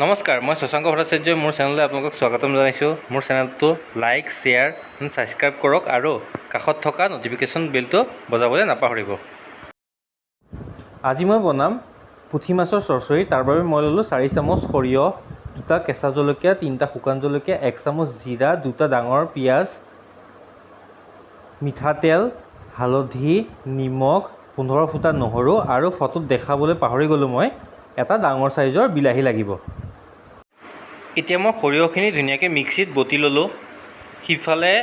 নমস্কাৰ, মই শশাংক ভট্টাচাৰ্যই মোৰ চেনেললৈ আপোনালোকক স্বাগতম জনাইছোঁ। মোৰ চেনেলটো লাইক, শ্বেয়াৰ, ছাবস্ক্ৰাইব কৰক আৰু কাষত থকা ন'টিফিকেশ্যন বেলটো বজাবলৈ নাপাহৰিব। আজি মই বনাম পুঠি মাছৰ চৰচৰী। তাৰ বাবে মই ল'লোঁ 4 চামুচ সৰিয়হ, 2টা কেঁচা জলকীয়া, 3টা শুকান জলকীয়া, 1 চামুচ জিৰা, 2টা ডাঙৰ পিঁয়াজ, মিঠাতেল, হালধি, নিমখ, 15 ফুটা নহৰু আৰু ফটোত দেখাবলৈ পাহৰি গ'লোঁ মই এটা ডাঙৰ চাইজৰ বিলাহী লাগিব। এতিয়া মই সৰিয়হখিনি ধুনীয়াকৈ মিক্সিত বটি ল'লোঁ। সিফালে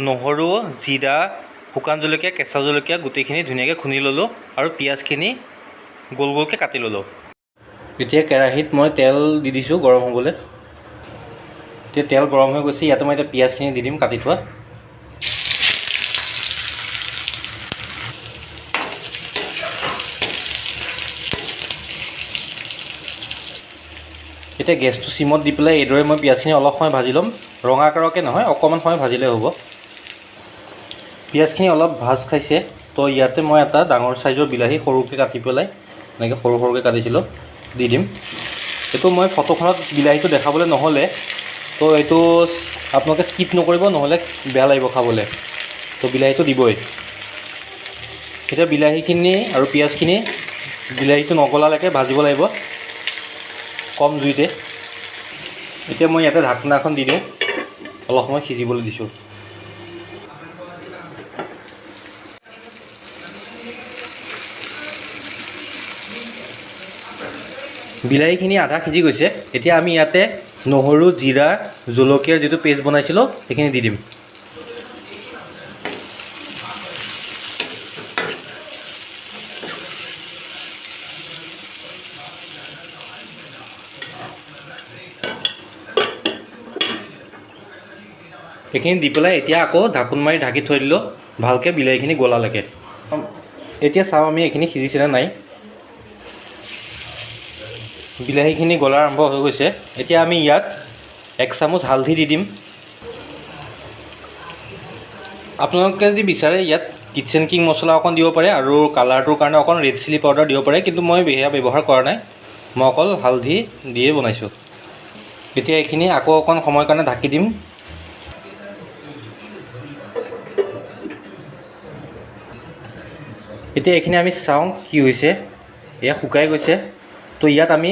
নহৰু, জিৰা, শুকান জলকীয়া, কেঁচা জলকীয়া গোটেইখিনি ধুনীয়াকৈ খুন্দি ল'লোঁ আৰু পিঁয়াজখিনি গোল গোলকৈ কাটি ল'লোঁ। এতিয়া কেৰাহীত মই তেল দি দিছোঁ গৰম হ'বলৈ। এতিয়া তেল গৰম হৈ গৈছে, ইয়াতে মই এতিয়া পিঁয়াজখিনি দি দিম কাটি থোৱা। এতিয়া গেছটো চিমত দি পেলাই এইদৰে মই পিঁয়াজখিনি অলপ সময় ভাজি ল'ম। ৰঙা কাৰকৈ নহয়, অকণমান সময় ভাজিলে হ'ব। পিঁয়াজখিনি অলপ ভাজ খাইছে, তো ইয়াতে মই এটা ডাঙৰ চাইজৰ বিলাহী সৰুকৈ কাটি পেলাই এনেকৈ সৰু সৰুকৈ কাটিছিলোঁ দি দিম। এইটো মই ফটোখনত বিলাহীটো দেখাবলৈ নহ'লে, তো এইটো আপোনালোকে স্কিপ নকৰিব, নহ'লে বেয়া লাগিব খাবলৈ। তো বিলাহীটো দিবই। এতিয়া বিলাহীখিনি আৰু পিঁয়াজখিনি বিলাহীটো নগলালৈকে ভাজিব লাগিব কম জুইতে। এতিয়া মই ইয়াতে ঢাকনা এখন দি দিওঁ, অলপ সময় সিজিবলৈ দিছোঁ। বিলাহীখিনি আধা সিজি গৈছে। এতিয়া আমি ইয়াতে নহৰু, জিৰা, জলকীয়াৰ যিটো পেষ্ট বনাইছিলোঁ সেইখিনি দি দিম। এইখিনি দি পেলাই এতিয়া আকৌ ঢাকোন মাৰি ঢাকি থৈ দিলোঁ ভালকৈ বিলাহীখিনি গলালৈকে। এতিয়া চাওঁ আমি এইখিনি সিজিছেনে নাই। বিলাহীখিনি গলা আৰম্ভ হৈ গৈছে। এতিয়া আমি ইয়াত 1 চামুচ হালধি দি দিম। আপোনালোকে যদি বিচাৰে ইয়াত কিটচেন কিং মছলা অকণ দিব পাৰে আৰু কালাৰটোৰ কাৰণে অকণ ৰেড চিলি পাউডাৰ দিব পাৰে, কিন্তু মই সেয়া ব্যৱহাৰ কৰা নাই। মই অকল হালধি দিয়ে বনাইছোঁ। এতিয়া এইখিনি আকৌ অকণ সময়ৰ কাৰণে ঢাকি দিম। এতিয়া এইখিনি আমি চাওঁ কি হৈছে। এয়া শুকাই গৈছে। তো ইয়াত আমি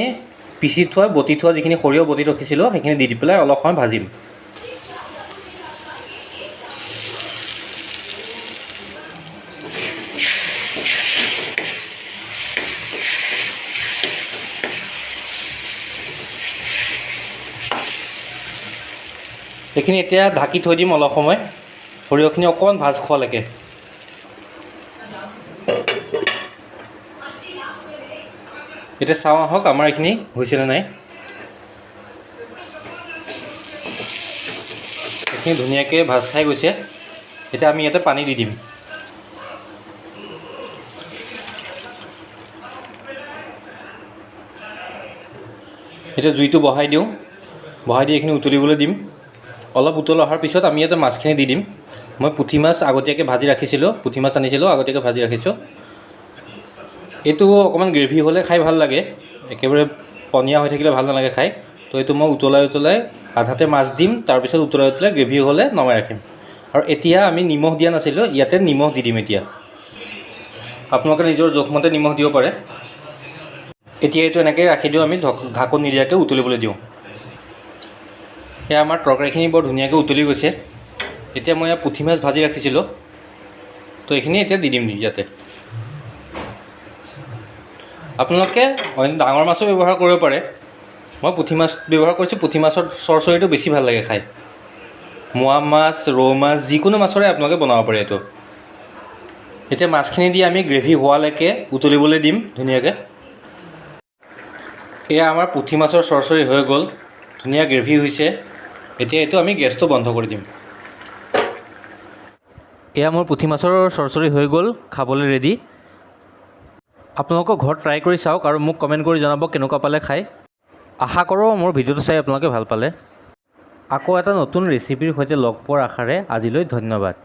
পিচি থোৱা বটি থোৱা যিখিনি সৰিয়হ বটি ৰখিছিলোঁ সেইখিনি দি পেলাই অলপ সময় ভাজিম। এইখিনি এতিয়া ঢাকি থৈ দিম অলপ সময়, সৰিয়হখিনি অকণমান ভাজ খোৱালৈকে। এতিয়া চাওঁ আহক আমাৰ এইখিনি হৈছেনে নাই। এইখিনি ধুনীয়াকৈ ভাজ খাই গৈছে। এতিয়া আমি ইয়াতে পানী দি দিম। এতিয়া জুইটো বঢ়াই দিওঁ। বঢ়াই দি এইখিনি উতলিবলৈ দিম। অলপ উতল অহাৰ পিছত আমি ইয়াতে মাছখিনি দি দিম। মই পুঠি মাছ আগতীয়াকৈ ভাজি ৰাখিছিলোঁ, পুঠি মাছ আনিছিলোঁ আগতীয়াকৈ ভাজি ৰাখিছোঁ। এইটো অকণমান গ্ৰেভি হ'লে খাই ভাল লাগে, একেবাৰে পনীয়া হৈ থাকিলে ভাল নালাগে খাই। তো এইটো মই উতলাই আধাতে মাছ দিম, তাৰপিছত উতলাই গ্ৰেভি হ'লে নমাই ৰাখিম। আৰু এতিয়া আমি নিমখ দিয়া নাছিলোঁ, ইয়াতে নিমখ দি দিম। এতিয়া আপোনালোকে নিজৰ জোখমতে নিমখ দিব পাৰে। এতিয়া এইটো এনেকৈ ৰাখি দিওঁ, আমি ঢাকোন নিদিয়াকৈ উতলিবলৈ দিওঁ। এয়া আমাৰ তৰকাৰীখিনি বৰ ধুনীয়াকৈ উতলি গৈছে। এতিয়া মই ইয়াত পুঠি মাছ ভাজি ৰাখিছিলোঁ, তো এইখিনি এতিয়া দি দিম ইয়াতে। আপোনালোকে অন্য ডাঙৰ মাছো ব্যৱহাৰ কৰিব পাৰে। মই পুঠি মাছ ব্যৱহাৰ কৰিছোঁ। পুঠি মাছৰ চৰচৰীটো বেছি ভাল লাগে খাই। মোৱা মাছ, ৰৌ মাছ, যিকোনো মাছৰে আপোনালোকে বনাব পাৰে এইটো। এতিয়া মাছখিনি দি আমি গ্ৰেভি হোৱালৈকে উতলিবলৈ দিম ধুনীয়াকৈ। এয়া আমাৰ পুঠি মাছৰ চৰচৰী হৈ গ'ল, ধুনীয়া গ্ৰেভি হৈছে। এতিয়া এইটো আমি গেছটো বন্ধ কৰি দিম। এয়া মোৰ পুঠি মাছৰ চৰচৰী হৈ গ'ল, খাবলৈ ৰেডি। আপোনালোকক ঘৰত ট্ৰাই কৰি চাওক আৰু মোক কমেণ্ট কৰি জনাব কেনেকুৱা পালে খাই। আশা কৰোঁ মোৰ ভিডিঅ'টো চাই আপোনালোকে ভাল পালে। আকৌ এটা নতুন ৰেচিপিৰ সৈতে লগ পোৱাৰ আশাৰে আজিলৈ ধন্যবাদ।